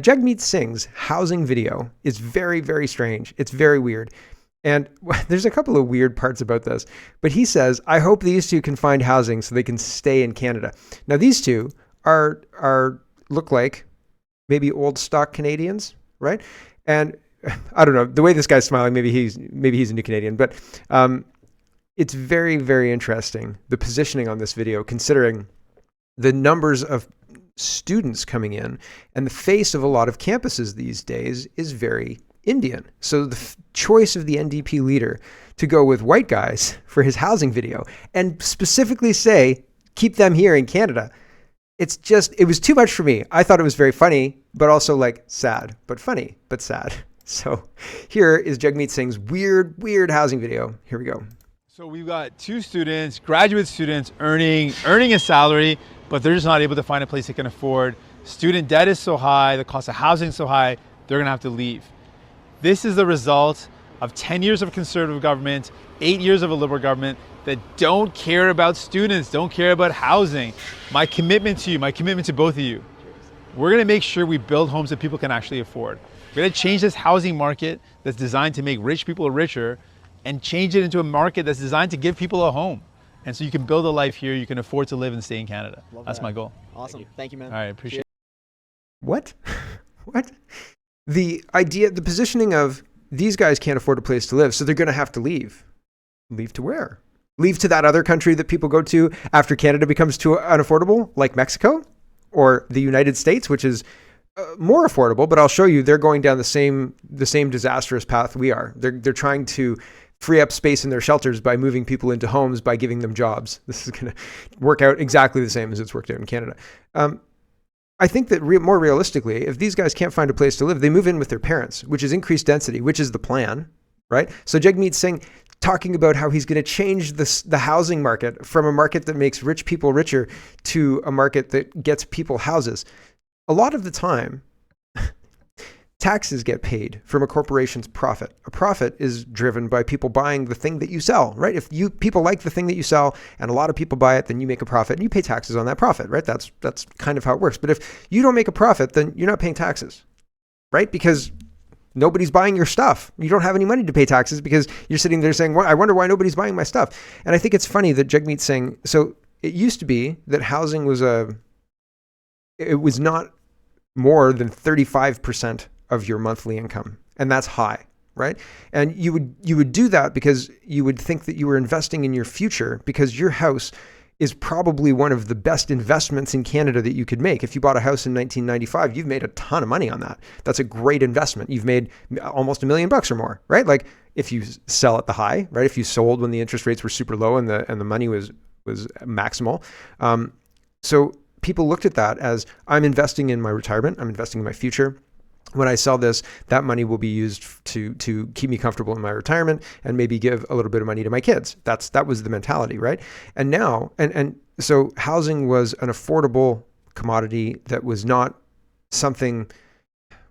Jagmeet Singh's housing video is very, very strange. It's very weird. And there's a couple of weird parts about this, but he says, I hope these two can find housing so they can stay in Canada. Now, these two look like maybe old stock Canadians, right? And I don't know, the way this guy's smiling, maybe he's a new Canadian, but it's very, very interesting, the positioning on this video, considering the numbers of students coming in, and the face of a lot of campuses these days is very Indian. So the choice of the NDP leader to go with white guys for his housing video and specifically say, keep them here in Canada. It was too much for me. I thought it was very funny, but also like sad, but funny, but sad. So here is Jagmeet Singh's weird housing video. Here we go. So we've got two students, graduate students earning a salary, but they're just not able to find a place they can afford. Student debt is so high, the cost of housing is so high, they're gonna have to leave. This is the result of 10 years of conservative government, 8 years of a liberal government that don't care about students, don't care about housing. My commitment to you, my commitment to both of you, we're gonna make sure we build homes that people can actually afford. We're gonna change this housing market that's designed to make rich people richer and change it into a market that's designed to give people a home. And so you can build a life here, you can afford to live and stay in Canada. That's my goal. Awesome. Thank you, man. All right, appreciate it. What? What? The idea, the positioning of these guys can't afford a place to live, so they're going to have to leave. Leave to where? Leave to that other country that people go to after Canada becomes too unaffordable, like Mexico or the United States, which is more affordable. But I'll show you, they're going down the same disastrous path we are. They're trying to free up space in their shelters by moving people into homes, by giving them jobs. This is going to work out exactly the same as it's worked out in Canada. I think that more realistically, if these guys can't find a place to live, they move in with their parents, which is increased density, which is the plan, right? So Jagmeet Singh talking about how he's going to change the housing market from a market that makes rich people richer to a market that gets people houses. A lot of the time, taxes get paid from a corporation's profit. A profit is driven by people buying the thing that you sell, right? If people like the thing that you sell and a lot of people buy it, then you make a profit and you pay taxes on that profit, right? That's kind of how it works. But if you don't make a profit, then you're not paying taxes, right? Because nobody's buying your stuff. You don't have any money to pay taxes because you're sitting there saying, well, I wonder why nobody's buying my stuff. And I think it's funny that Jagmeet Singh, so it used to be that housing was it was not more than 35% of your monthly income. And that's high, right? And you would do that because you would think that you were investing in your future, because your house is probably one of the best investments in Canada that you could make. If you bought a house in 1995, you've made a ton of money on that. That's a great investment. You've made almost $1 million or more, right? Like if you sell at the high, right? If you sold when the interest rates were super low and the money was maximal. So people looked at that as, I'm investing in my retirement. I'm investing in my future. When I sell this, that money will be used to keep me comfortable in my retirement and maybe give a little bit of money to my kids. That was the mentality, right? And now, and so housing was an affordable commodity that was not something,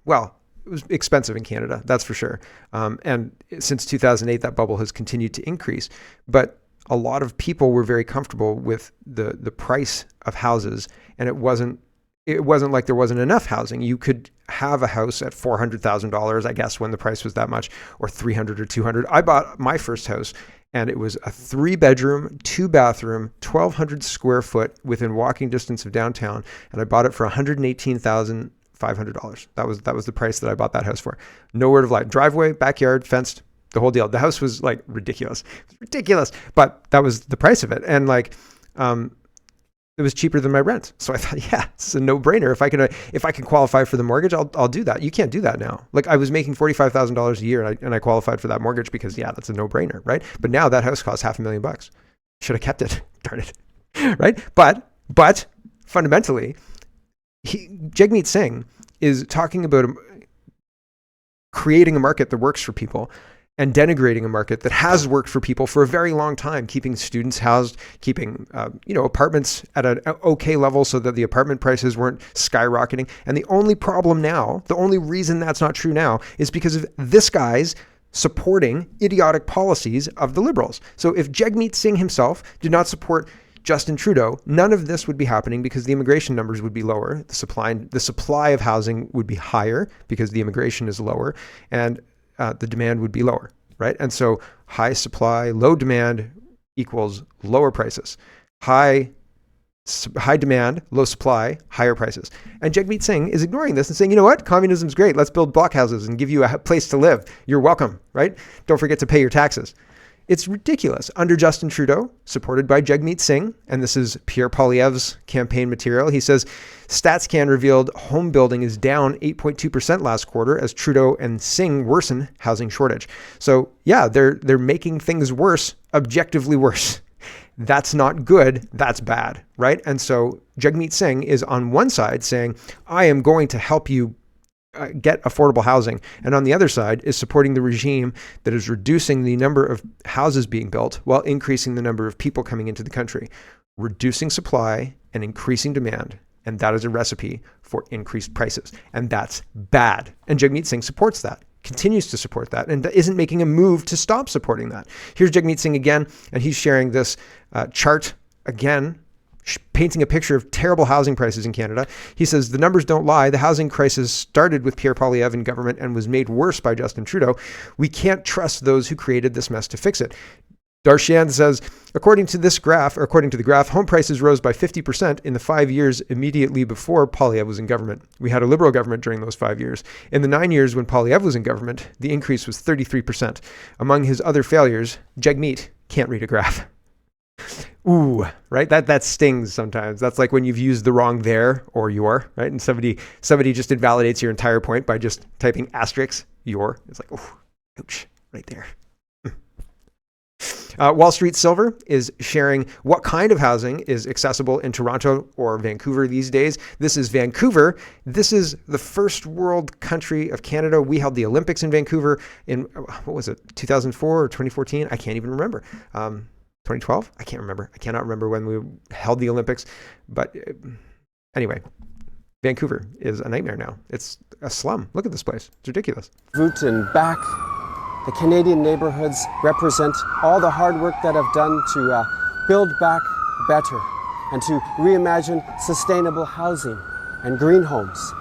well, it was expensive in Canada, that's for sure. And since 2008, that bubble has continued to increase. But a lot of people were very comfortable with the price of houses, and it wasn't like there wasn't enough housing. You could have a house at $400,000, I guess, when the price was that much, or 300 or 200. I bought my first house and it was a 3-bedroom, 2-bathroom, 1,200 square foot within walking distance of downtown. And I bought it for $118,500. That was the price that I bought that house for. No word of lie. Driveway, backyard, fenced, the whole deal. The house was like ridiculous. It was ridiculous, but that was the price of it. And like, it was cheaper than my rent. So I thought, yeah, it's a no-brainer. If I can qualify for the mortgage, I'll do that. You can't do that now. Like I was making $45,000 a year and I qualified for that mortgage because, yeah, that's a no-brainer, right? But now that house costs $500,000. Should have kept it. Darn it. Right? But fundamentally, Jagmeet Singh is talking about creating a market that works for people and denigrating a market that has worked for people for a very long time, keeping students housed, keeping apartments at an okay level so that the apartment prices weren't skyrocketing. And the only problem now, the only reason that's not true now, is because of this guy's supporting idiotic policies of the Liberals. So if Jagmeet Singh himself did not support Justin Trudeau, none of this would be happening because the immigration numbers would be lower. The supply of housing would be higher because the immigration is lower, and the demand would be lower, right? And so high supply, low demand equals lower prices. High demand, low supply, higher prices. And Jagmeet Singh is ignoring this and saying, you know what? Communism's great. Let's build blockhouses and give you a place to live. You're welcome, right? Don't forget to pay your taxes. It's ridiculous. Under Justin Trudeau, supported by Jagmeet Singh, and this is Pierre Poilievre's campaign material, he says, StatsCan revealed home building is down 8.2% last quarter as Trudeau and Singh worsen housing shortage. So yeah, they're making things worse, objectively worse. That's not good, that's bad, right? And so Jagmeet Singh is on one side saying, I am going to help you get affordable housing. And on the other side is supporting the regime that is reducing the number of houses being built while increasing the number of people coming into the country, reducing supply and increasing demand. And that is a recipe for increased prices. And that's bad. And Jagmeet Singh supports that, continues to support that, and isn't making a move to stop supporting that. Here's Jagmeet Singh again, and he's sharing this chart again, painting a picture of terrible housing prices in Canada. He says, the numbers don't lie. The housing crisis started with Pierre Poilievre in government and was made worse by Justin Trudeau. We can't trust those who created this mess to fix it. Darshan says, according to the graph, home prices rose by 50% in the 5 years immediately before Poilievre was in government. We had a Liberal government during those 5 years. In the 9 years when Poilievre was in government, the increase was 33%. Among his other failures, Jagmeet can't read a graph. Ooh, right? That stings sometimes. That's like when you've used the wrong there or your, right? And somebody just invalidates your entire point by just typing asterisk your. It's like, oh, ouch, right there. Wall Street Silver is sharing what kind of housing is accessible in Toronto or Vancouver these days. This is Vancouver. This is the first world country of Canada. We held the Olympics in Vancouver in, what was it, 2004 or 2014? I can't even remember. 2012? I can't remember. I cannot remember when we held the Olympics. But anyway, Vancouver is a nightmare now. It's a slum. Look at this place. It's ridiculous. Root and back. The Canadian neighborhoods represent all the hard work that I've done to build back better and to reimagine sustainable housing and green homes.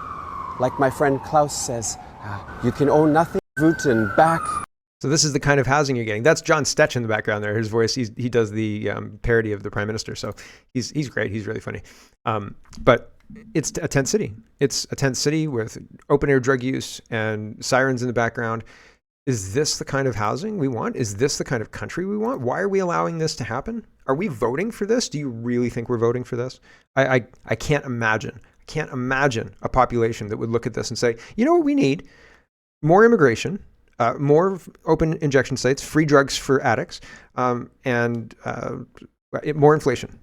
Like my friend Klaus says, you can own nothing. Root and back. So this is the kind of housing you're getting. That's John Stetch in the background there. His voice, he does the parody of the Prime Minister. So he's great. He's really funny. But it's a tent city. It's a tent city with open air drug use and sirens in the background. Is this the kind of housing we want? Is this the kind of country we want? Why are we allowing this to happen? Are we voting for this? Do you really think we're voting for this? I can't imagine. I can't imagine a population that would look at this and say, you know what we need? More immigration, more open injection sites, free drugs for addicts, and more inflation.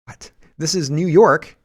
What? This is New York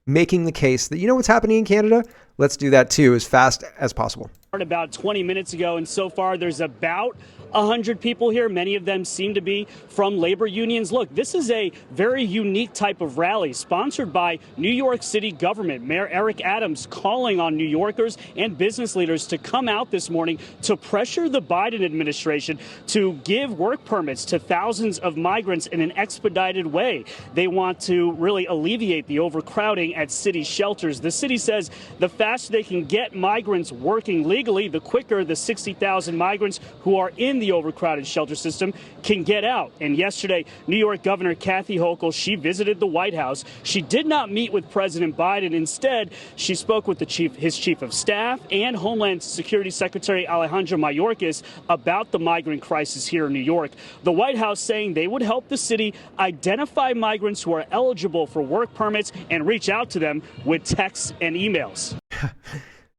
making the case that, you know what's happening in Canada? Let's do that too as fast as possible. About 20 minutes ago, and so far there's about 100 people here. Many of them seem to be from labor unions. Look, this is a very unique type of rally sponsored by New York City government. Mayor Eric Adams calling on New Yorkers and business leaders to come out this morning to pressure the Biden administration to give work permits to thousands of migrants in an expedited way. They want to really alleviate the overcrowding at city shelters. The city says the faster they can get migrants working legally, the quicker the 60,000 migrants who are in the overcrowded shelter system can get out. And yesterday, New York Governor Kathy Hochul, she visited the White House. She did not meet with President Biden. Instead, she spoke with his chief of staff and Homeland Security Secretary Alejandro Mayorkas about the migrant crisis here in New York. The White House saying they would help the city identify migrants who are eligible for work permits and reach out to them with texts and emails.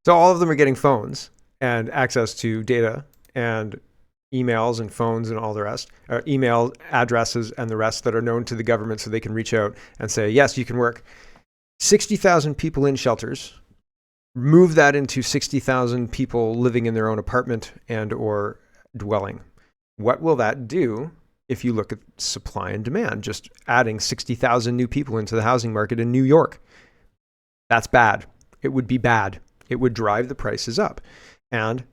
So all of them are getting phones and access to data and emails and phones and all the rest, or email addresses and the rest that are known to the government so they can reach out and say, yes, you can work. 60,000 people in shelters, move that into 60,000 people living in their own apartment and or dwelling. What will that do if you look at supply and demand? Just adding 60,000 new people into the housing market in New York. That's bad. It would be bad. It would drive the prices up. And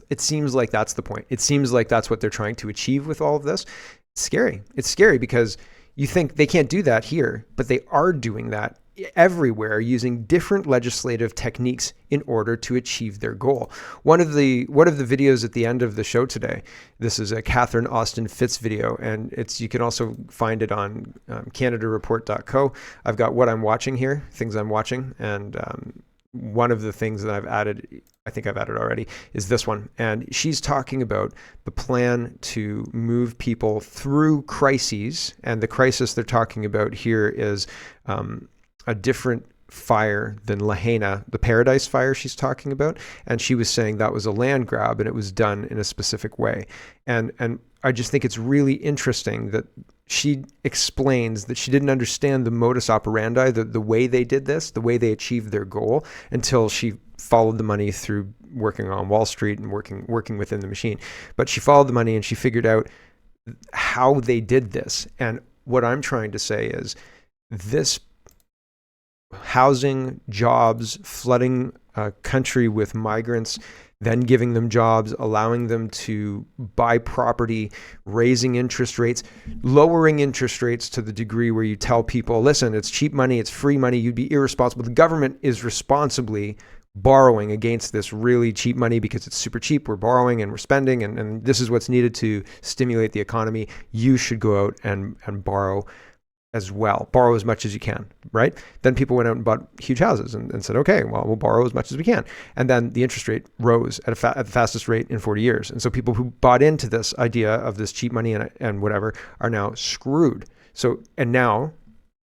it seems like that's the point. It seems like that's what they're trying to achieve with all of this. scary. It's scary because you think they can't do that here, but they are doing that everywhere using different legislative techniques in order to achieve their goal. One of the videos at the end of the show today, this is a Catherine Austin Fitts video, and you can also find it on CanadaReport.co. I've got what I'm watching here, things I'm watching, and one of the things that I've added, I think I've added already, is this one. And she's talking about the plan to move people through crises. And the crisis they're talking about here is a different fire than Lahaina, the Paradise Fire she's talking about. And she was saying that was a land grab and it was done in a specific way. And I just think it's really interesting that she explains that she didn't understand the modus operandi, the way they did this, the way they achieved their goal, until she followed the money through working on Wall Street and working within the machine. But she followed the money and she figured out how they did this. And what I'm trying to say is this housing, jobs, flooding a country with migrants, then giving them jobs, allowing them to buy property, raising interest rates, lowering interest rates to the degree where you tell people, listen, it's cheap money, it's free money, you'd be irresponsible. The government is responsibly borrowing against this really cheap money because it's super cheap. We're borrowing and we're spending, and this is what's needed to stimulate the economy. You should go out and borrow as well. Borrow as much as you can, right? Then people went out and bought huge houses and said, okay, well, we'll borrow as much as we can. And then the interest rate rose at the fastest rate in 40 years. And so people who bought into this idea of this cheap money and whatever are now screwed. So, and now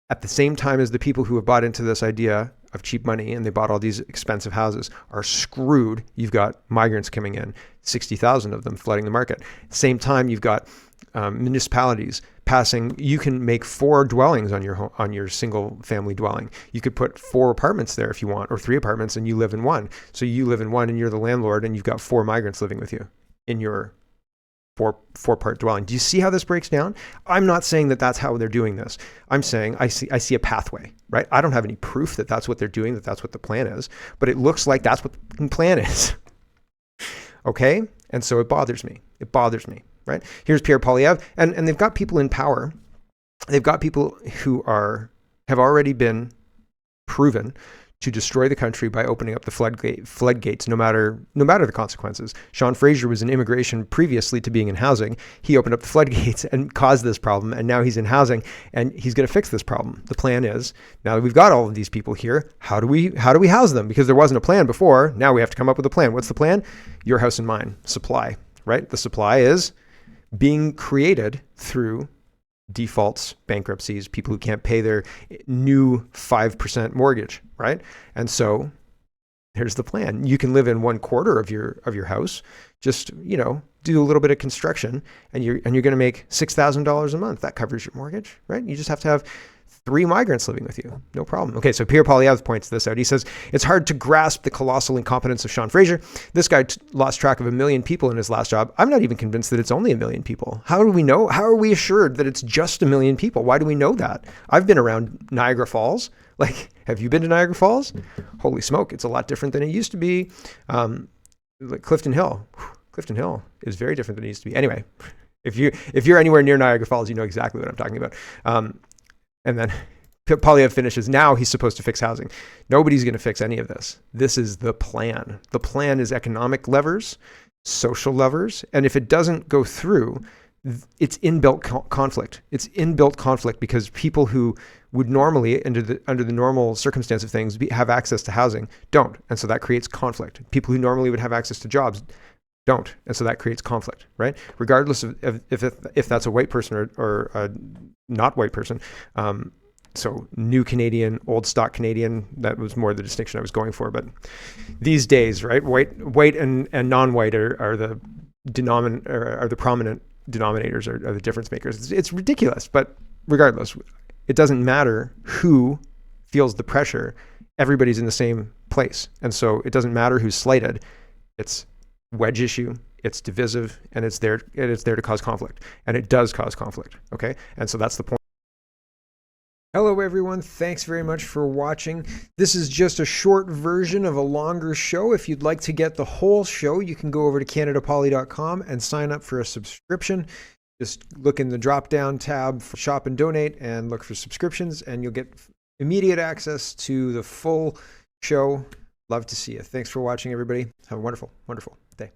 at the same time as the people who have bought into this idea of cheap money and they bought all these expensive houses are screwed, you've got migrants coming in, 60,000 of them flooding the market. Same time, you've got municipalities passing, you can make 4 dwellings on your single family dwelling. You could put 4 apartments there if you want, or 3 apartments, and you live in one. So you live in one and you're the landlord and you've got 4 migrants living with you in your four-part dwelling. Do you see how this breaks down? I'm not saying that that's how they're doing this. I'm saying I see a pathway, right? I don't have any proof that that's what they're doing, that that's what the plan is, but it looks like that's what the plan is. Okay? And so it bothers me. It bothers me, right? Here's Pierre Poilievre, and they've got people in power. They've got people who have already been proven to destroy the country by opening up the floodgates, no matter the consequences. Sean Fraser was in immigration previously to being in housing. He opened up the floodgates and caused this problem, and now he's in housing, and he's going to fix this problem. The plan is, now that we've got all of these people here, how do we house them? Because there wasn't a plan before. Now we have to come up with a plan. What's the plan? Your house and mine. Supply, right? The supply is being created through defaults, bankruptcies, people who can't pay their new 5% mortgage, right? And so here's the plan. You can live in 1/4 of your house, just, do a little bit of construction, and you're going to make $6,000 a month. That covers your mortgage, right? You just have to have 3 migrants living with you. No problem. Okay, so Pierre Poilievre points this out. He says, it's hard to grasp the colossal incompetence of Sean Fraser. This guy lost track of 1 million people in his last job. I'm not even convinced that it's only 1 million people. How do we know? How are we assured that it's just 1 million people? Why do we know that? I've been around Niagara Falls. Like, have you been to Niagara Falls? Holy smoke, it's a lot different than it used to be. Like Clifton Hill. Clifton Hill is very different than it used to be. Anyway, if you're anywhere near Niagara Falls, you know exactly what I'm talking about. And then Poilievre finishes, now he's supposed to fix housing. Nobody's going to fix any of this. This is the plan. The plan is economic levers, social levers, and if it doesn't go through, it's inbuilt conflict. It's inbuilt conflict because people who would normally, under the normal circumstance of things, have access to housing don't, and so that creates conflict. People who normally would have access to jobs don't, and so that creates conflict, right? Regardless of if that's a white person or a not white person. So new Canadian, old stock Canadian, that was more the distinction I was going for. But these days, right, white and non-white are the prominent denominators, are the difference makers. It's ridiculous, but regardless, it doesn't matter who feels the pressure. Everybody's in the same place, and so it doesn't matter who's slighted. It's wedge issue, it's divisive, and it's there to cause conflict, and it does cause conflict. Okay, and so that's the point. Hello everyone, thanks very much for watching. This is just a short version of a longer show. If you'd like to get the whole show, you can go over to CanadaPoly.com and sign up for a subscription. Just look in the drop-down tab for Shop and Donate and look for subscriptions, and you'll get immediate access to the full show. Love to see you. Thanks for watching, everybody. Have a wonderful, wonderful day.